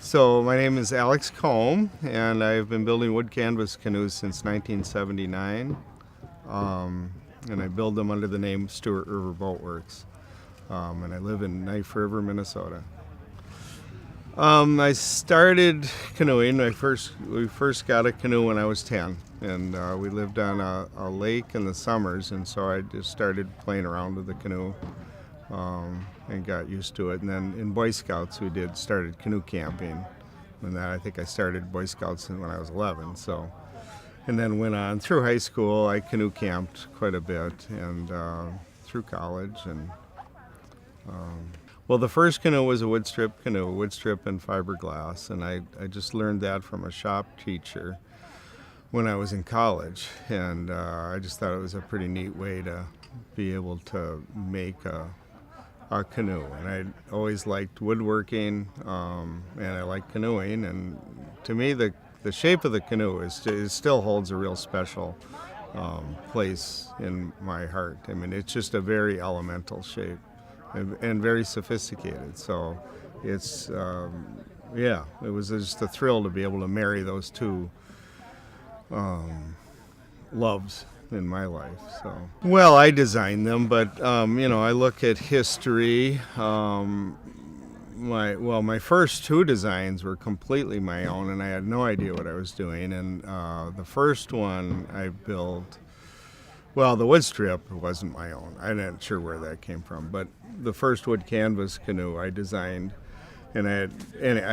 So my name is Alex Combe, and I've been building wood canvas canoes since 1979. And I build them under the name Stewart River Boat Works. And I live in Knife River, Minnesota. I started canoeing. We first got a canoe when I was 10, and we lived on a lake in the summers, and so I just started playing around with the canoe and got used to it. And then in Boy Scouts, we started canoe camping, and I think I started Boy Scouts when I was 11. So, and then went on through high school. I canoe camped quite a bit, and through college and. Well, the first canoe was a wood strip canoe, wood strip and fiberglass, and I just learned that from a shop teacher when I was in college, and I just thought it was a pretty neat way to be able to make a canoe. And I always liked woodworking, and I like canoeing, and to me the shape of the canoe it still holds a real special place in my heart. I mean, it's just a very elemental shape. And very sophisticated. So it's, it was just a thrill to be able to marry those two loves in my life. So, well, I designed them, but I look at history. My first two designs were completely my own, and I had no idea what I was doing. And the first one I built. Well, the wood strip wasn't my own. I'm not sure where that came from, but the first wood canvas canoe I designed, and I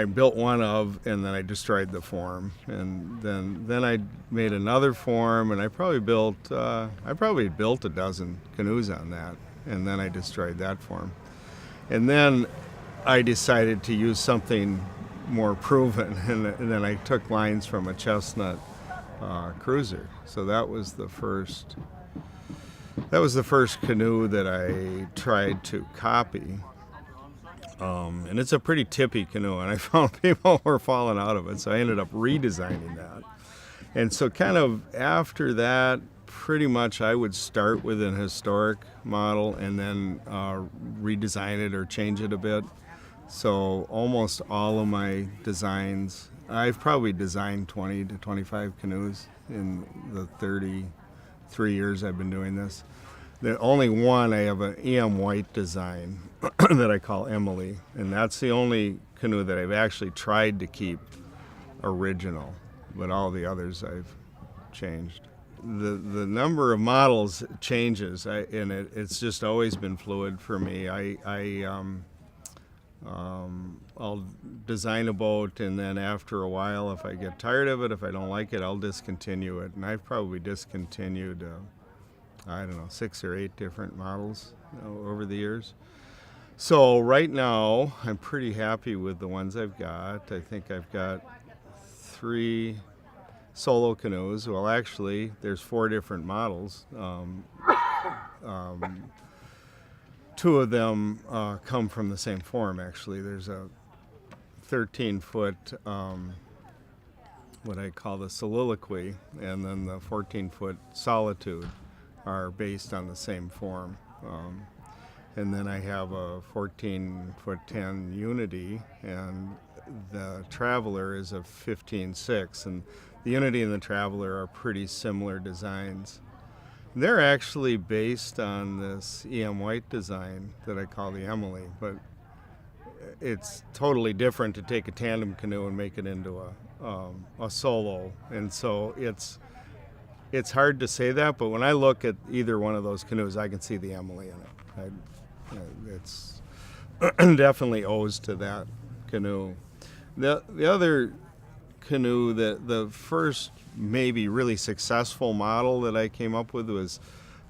built one of, and then I destroyed the form, and then I made another form, and I probably built a dozen canoes on that, and then I destroyed that form, and then I decided to use something more proven, and then I took lines from a Chestnut cruiser. So that was the first canoe that I tried to copy. And it's a pretty tippy canoe, and I found people were falling out of it, so I ended up redesigning that. And so kind of after that, pretty much I would start with an historic model and then redesign it or change it a bit. So almost all of my designs, I've probably designed 20 to 25 canoes in the 33 years I've been doing this. The only one I have an E.M. White design that I call Emily, and that's the only canoe that I've actually tried to keep original, but all the others I've changed. The number of models changes, and it's just always been fluid for me. I'll design a boat, and then after a while, if I get tired of it, if I don't like it, I'll discontinue it. And I've probably discontinued, 6 or 8 different models over the years. So right now, I'm pretty happy with the ones I've got. I think I've got 3 solo canoes. Well, actually, there's 4 different models. 2 of them come from the same form, actually. There's a 13-foot, what I call the Soliloquy, and then the 14-foot Solitude are based on the same form. And then I have a 14-foot 10 Unity, and the Traveler is a 15.6, and the Unity and the Traveler are pretty similar designs. They're actually based on this E.M. White design that I call the Emily, but it's totally different to take a tandem canoe and make it into a solo. And so it's hard to say that, but when I look at either one of those canoes, I can see the Emily in it. It's definitely owes to that canoe. The other canoe, the first maybe really successful model that I came up with was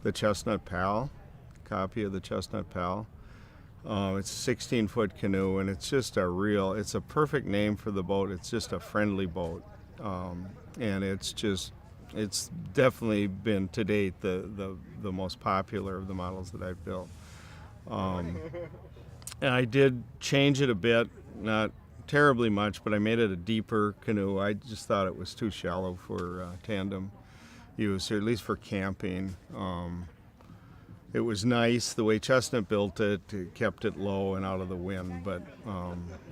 the Chestnut Pal, copy of the Chestnut Pal. It's a 16-foot canoe, and it's just it's a perfect name for the boat. It's just a friendly boat, and it's definitely been to date the most popular of the models that I've built. And I did change it a bit, not terribly much, but I made it a deeper canoe. I just thought it was too shallow for tandem use, or at least for camping. it was nice the way Chestnut built it. It kept it low and out of the wind, but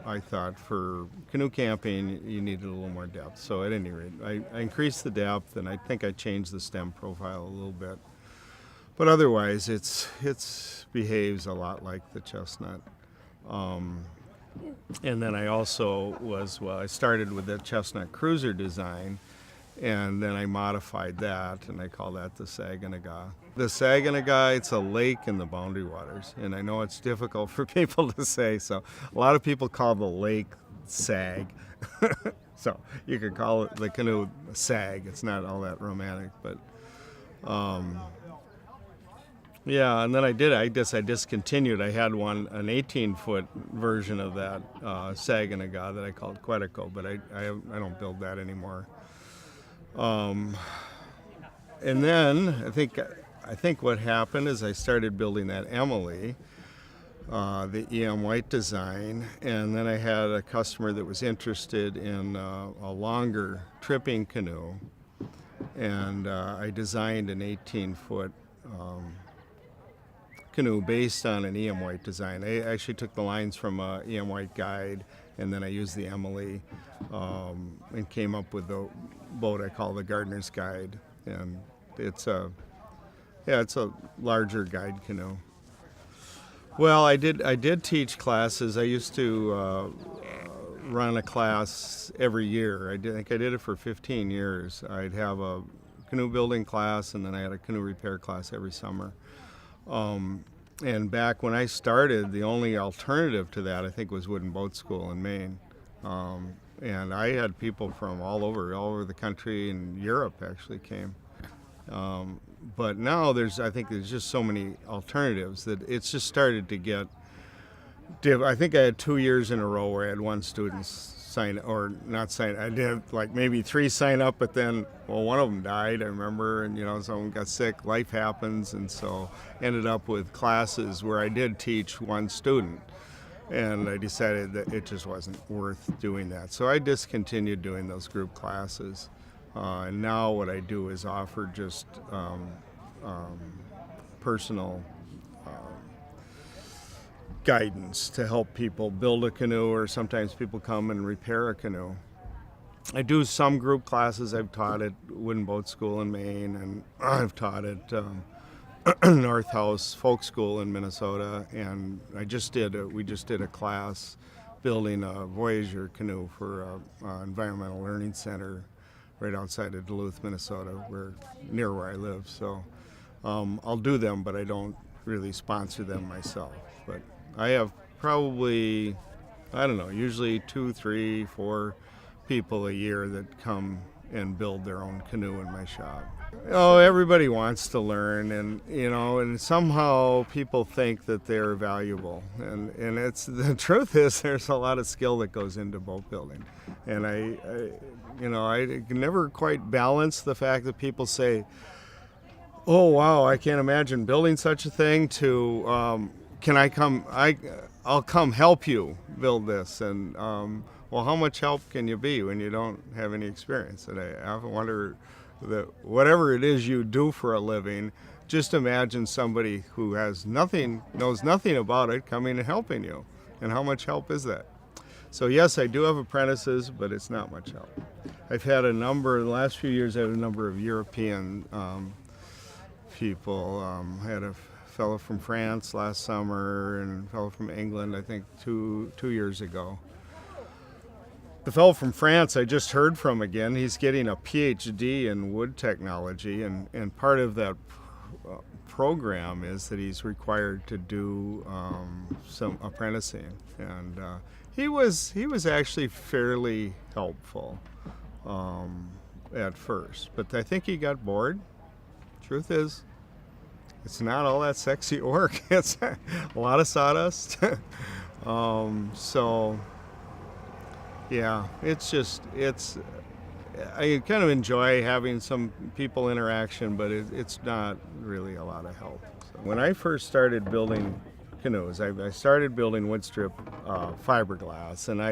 I thought for canoe camping you needed a little more depth. So at any rate, I increased the depth, and I think I changed the stem profile a little bit. But otherwise, it's behaves a lot like the Chestnut. And then I also I started with the Chestnut Cruiser design, and then I modified that, and I call that the Saginaw. The Saginaw, it's a lake in the Boundary Waters, and I know it's difficult for people to say, so a lot of people call the lake Sag. So you could call it the canoe Sag. It's not all that romantic, but yeah, and then I discontinued. I had an 18-foot version of that Saginaw that I called Quetico, but I don't build that anymore. And then I think what happened is I started building that Emily, the E.M. White design, and then I had a customer that was interested in a longer tripping canoe, and I designed an 18-foot canoe based on an E.M. White design. I actually took the lines from a E.M. White guide, and then I used the Emily and came up with the boat I call the Gardener's Guide, and it's a larger guide canoe. Well, I did teach classes. I used to run a class every year. I think I did it for 15 years. I'd have a canoe building class, and then I had a canoe repair class every summer. And back when I started, the only alternative to that, I think, was Wooden Boat School in Maine. And I had people from all over the country, and Europe actually came. But now I think there's just so many alternatives that it's just started to get. I think I had 2 years in a row where I had one student I did like maybe 3 sign up, but then, one of them died, I remember, and someone got sick, life happens, and so ended up with classes where I did teach one student, and I decided that it just wasn't worth doing that. So I discontinued doing those group classes, and now what I do is offer just personal guidance to help people build a canoe, or sometimes people come and repair a canoe. I do some group classes. I've taught at Wooden Boat School in Maine, and I've taught at North House Folk School in Minnesota, and we just did a class building a Voyager canoe for an environmental learning center right outside of Duluth, Minnesota, near where I live. So I'll do them, but I don't really sponsor them myself. But I have probably, usually 2, 3, 4 people a year that come and build their own canoe in my shop. Everybody wants to learn, and somehow people think that they're valuable, and the truth is there's a lot of skill that goes into boat building, and I can never quite balance the fact that people say, "Oh wow, I can't imagine building such a thing," to can I come? I'll come help you build this. And how much help can you be when you don't have any experience? And I often wonder that whatever it is you do for a living, just imagine somebody who knows nothing about it coming and helping you. And how much help is that? So yes, I do have apprentices, but it's not much help. I've had the last few years, I had a number of European people. I had a fellow from France last summer, and a fellow from England, I think 2 years ago. The fellow from France I just heard from again. He's getting a PhD in wood technology, and part of that program is that he's required to do some apprenticing. And he was actually fairly helpful at first, but I think he got bored. Truth is, it's not all that sexy work. It's a lot of sawdust. So yeah, I kind of enjoy having some people interaction, but it's not really a lot of help. So when I first started building canoes, I started building wood strip fiberglass, and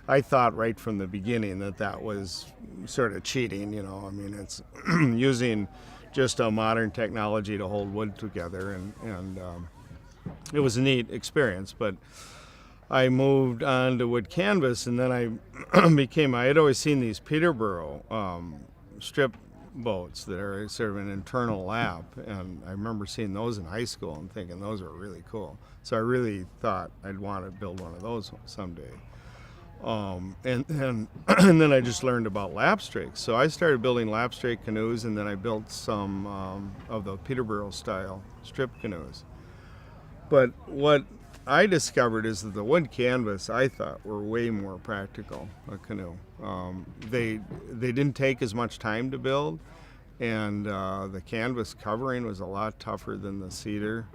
I thought right from the beginning that was sort of cheating. It's using just a modern technology to hold wood together, and it was a neat experience. But I moved on to wood canvas, and then I I had always seen these Peterborough strip boats that are sort of an internal lap, and I remember seeing those in high school and thinking those are really cool. So I really thought I'd want to build one of those someday. And then I just learned about lapstrakes. So I started building lapstrake canoes, and then I built some of the Peterborough style strip canoes. But what I discovered is that the wood canvas, I thought, were way more practical, a canoe. They didn't take as much time to build, and the canvas covering was a lot tougher than the cedar.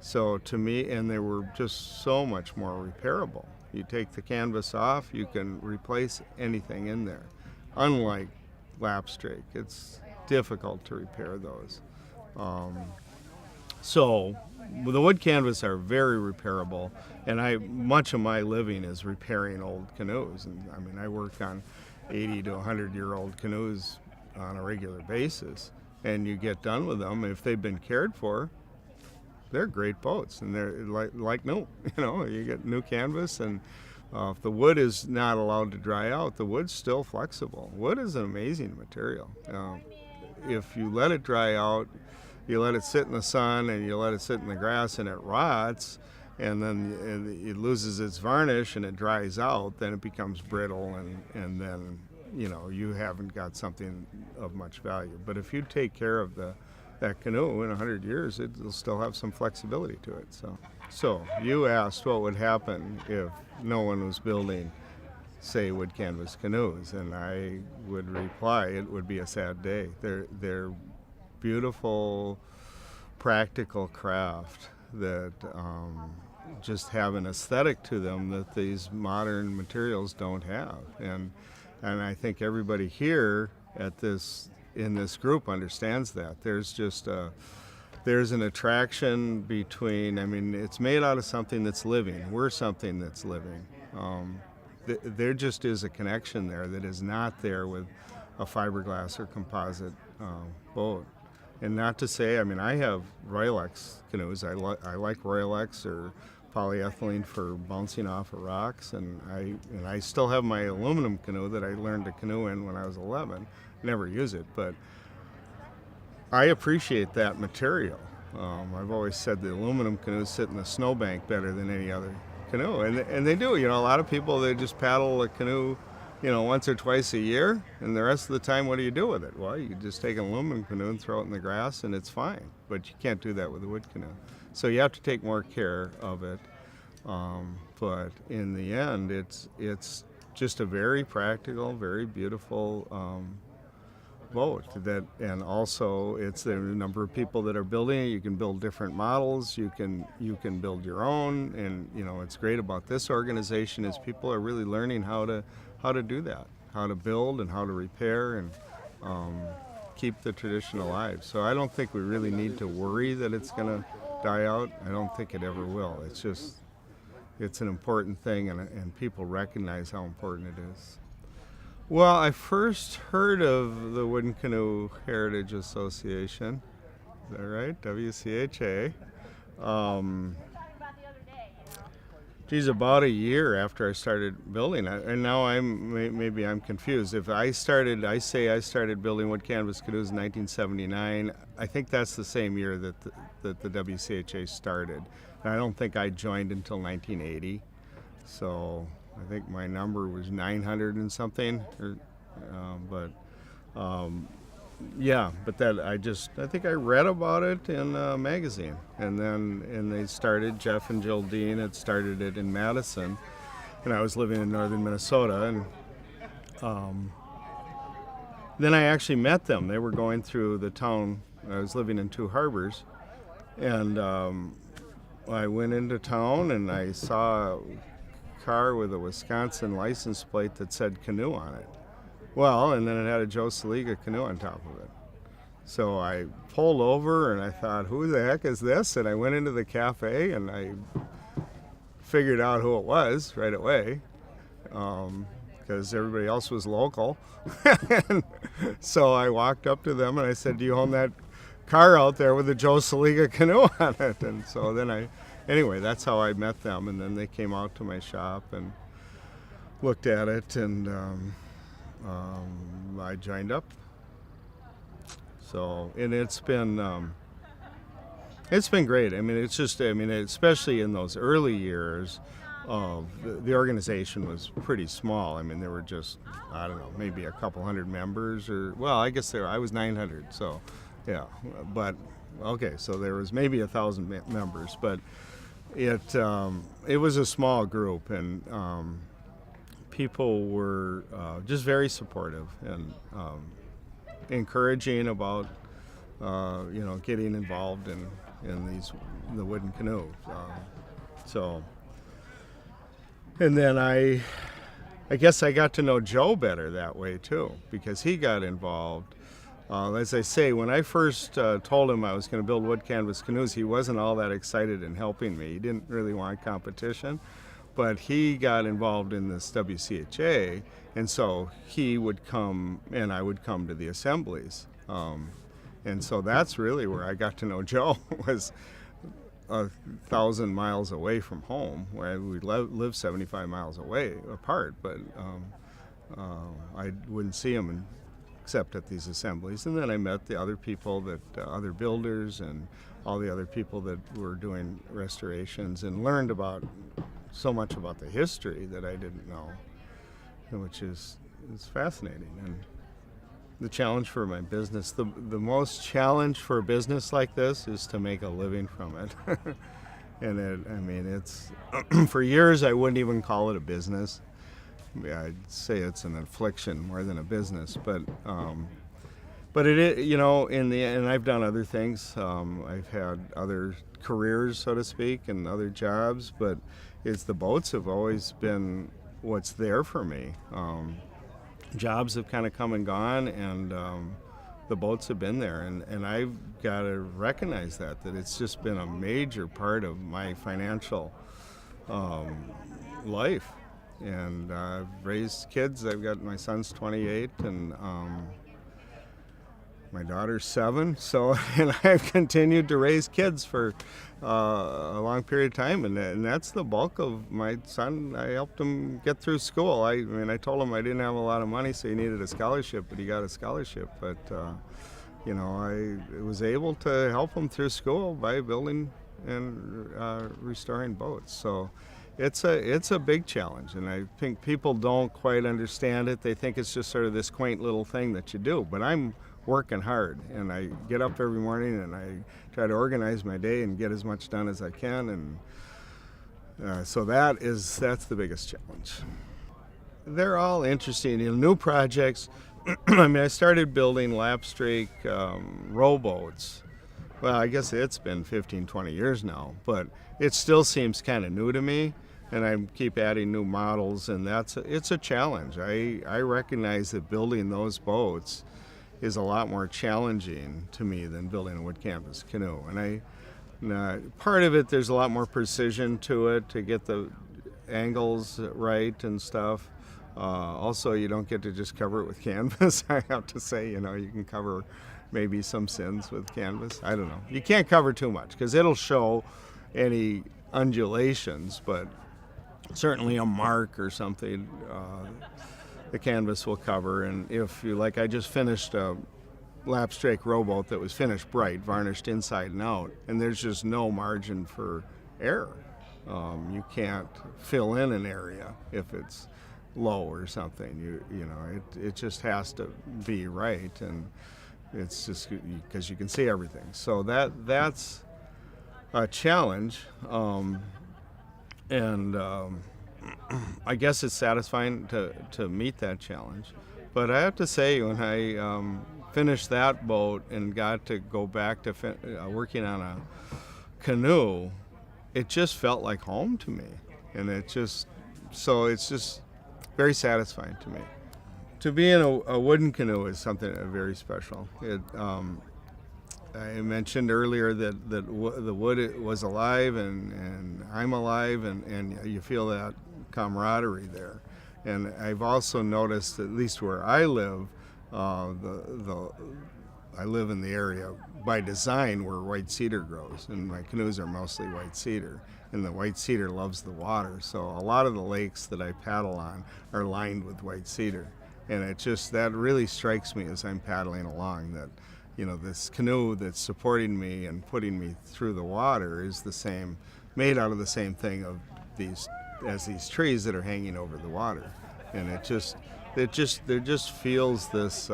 So to me, and they were just so much more repairable. You take the canvas off, you can replace anything in there. Unlike lapstrake, it's difficult to repair those. So the wood canvas are very repairable, and much of my living is repairing old canoes. And I mean, I work on 80 to 100-year-old canoes on a regular basis, and you get done with them. If they've been cared for, they're great boats, and they're like new. You get new canvas, and if the wood is not allowed to dry out, the wood's still flexible. Wood is an amazing material. If you let it dry out, you let it sit in the sun, and you let it sit in the grass, and it rots, and then it loses its varnish, and it dries out, then it becomes brittle, and then you haven't got something of much value. But if you take care of that canoe in 100 years, it'll still have some flexibility to it. So you asked what would happen if no one was building, say, wood canvas canoes, and I would reply it would be a sad day. They're beautiful, practical craft that just have an aesthetic to them that these modern materials don't have. And I think everybody here in this group understands that. There's an attraction between, it's made out of something that's living. We're something that's living. There just is a connection there that is not there with a fiberglass or composite boat. And not to say, I have Royalex canoes. I like Royalex or polyethylene for bouncing off of rocks, and I still have my aluminum canoe that I learned to canoe in when I was 11. Never use it, but I appreciate that material. I've always said the aluminum canoes sit in the snowbank better than any other canoe, and they do. A lot of people, they just paddle a canoe, once or twice a year, and the rest of the time, what do you do with it? Well, you can just take an aluminum canoe and throw it in the grass, and it's fine. But you can't do that with a wood canoe. So you have to take more care of it. But in the end, it's just a very practical, very beautiful boat. And also it's the number of people that are building it. You can build different models. You can build your own. And what's great about this organization is people are really learning how to do that, how to build and how to repair and keep the tradition alive. So I don't think we really need to worry that it's going to die out. I don't think it ever will. It's an important thing, and people recognize how important it is. Well, I first heard of the Wooden Canoe Heritage Association. Is that right? WCHA. About a year after I started building it, and now maybe I'm confused. If I started building wood canvas canoes in 1979. I think that's the same year that the WCHA started. And I don't think I joined until 1980. So I think my number was 900 and something. I think I read about it in a magazine, and they started, Jeff and Jill Dean had started it in Madison, and I was living in northern Minnesota, and then I actually met them. They were going through the town. I was living in Two Harbors, and I went into town and I saw a car with a Wisconsin license plate that said canoe on it. Well, and then it had a Joe Saliga canoe on top of it. So I pulled over and I thought, who the heck is this? And I went into the cafe and I figured out who it was right away, because everybody else was local. And so I walked up to them and I said, do you own that car out there with a Joe Saliga canoe on it. And so then anyway, that's how I met them. And then they came out to my shop and looked at it, and I joined up. So, and it's been great. I mean, especially in those early years, the organization was pretty small. I mean, there were just, I don't know, maybe a couple hundred members, I guess I was 900, so yeah. But okay, so there was maybe 1,000 members, but it was a small group, and people were just very supportive and encouraging about getting involved in the wooden canoe. And then I guess I got to know Joe better that way too, because he got involved. As I say, when I first told him I was going to build wood canvas canoes, he wasn't all that excited in helping me. He didn't really want competition, but he got involved in this WCHA, and so he would come and I would come to the assemblies. And so that's really where I got to know Joe, was 1,000 miles away from home, where we live 75 miles away apart, but I wouldn't see him except at these assemblies. And then I met the other people, other builders and all the other people that were doing restorations, and learned about so much about the history that I didn't know, which is fascinating. And the challenge for my business, the most challenge for a business like this is to make a living from it. And it's for years I wouldn't even call it a business. I'd say it's an affliction more than a business, but it is, in the end. I've done other things. I've had other careers, so to speak, and other jobs, but the boats have always been what's there for me. Jobs have kind of come and gone, and the boats have been there, and I've got to recognize that it's just been a major part of my financial life. And I've raised kids. I've got, my son's 28, and my daughter's 7. So, and I've continued to raise kids for a long period of time, and that's the bulk of my son. I helped him get through school. I told him I didn't have a lot of money, so he needed a scholarship, but he got a scholarship. But I was able to help him through school by building and restoring boats. So it's a big challenge, and I think people don't quite understand it. They think it's just sort of this quaint little thing that you do, but I'm working hard, and I get up every morning and I try to organize my day and get as much done as I can, and so that's the biggest challenge. They're all interesting, new projects. I started building lapstrake rowboats. Well, I guess it's been 15, 20 years now, but it still seems kind of new to me, and I keep adding new models, and it's a challenge. I recognize that building those boats is a lot more challenging to me than building a wood canvas canoe. And part of it, there's a lot more precision to it to get the angles right and stuff. Also, you don't get to just cover it with canvas. I have to say, you can cover maybe some sins with canvas. I don't know. You can't cover too much because it'll show any undulations, but certainly a mark or something, the canvas will cover. And if you, like, I just finished a lapstrake rowboat that was finished bright, varnished inside and out, and there's just no margin for error. You can't fill in an area if it's low or something. It just has to be right, and it's just because you can see everything. So that's a challenge, and I guess it's satisfying to meet that challenge. But I have to say, when I finished that boat and got to go back to working on a canoe, it just felt like home to me, and it's just very satisfying to me. To be in a wooden canoe is something very special. I mentioned earlier that the wood was alive, and I'm alive, and you feel that camaraderie there. And I've also noticed, at least where I live, I live in the area by design where white cedar grows, and my canoes are mostly white cedar. And the white cedar loves the water, so a lot of the lakes that I paddle on are lined with white cedar. And that really strikes me as I'm paddling along that, this canoe that's supporting me and putting me through the water is made out of the same thing as these trees that are hanging over the water. And there just feels this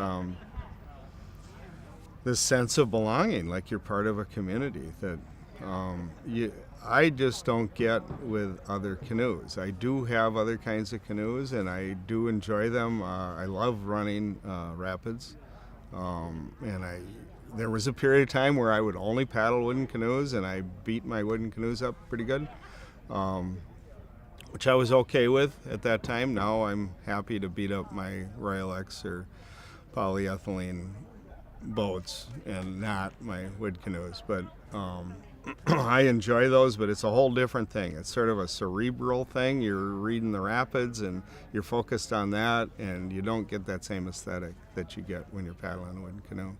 sense of belonging, like you're part of a community that I just don't get with other canoes. I do have other kinds of canoes, and I do enjoy them. I love running rapids, there was a period of time where I would only paddle wooden canoes, and I beat my wooden canoes up pretty good, which I was okay with at that time. Now I'm happy to beat up my Royal X or polyethylene boats and not my wood canoes, but I enjoy those, but it's a whole different thing. It's sort of a cerebral thing. You're reading the rapids and you're focused on that, and you don't get that same aesthetic that you get when you're paddling a wooden canoe.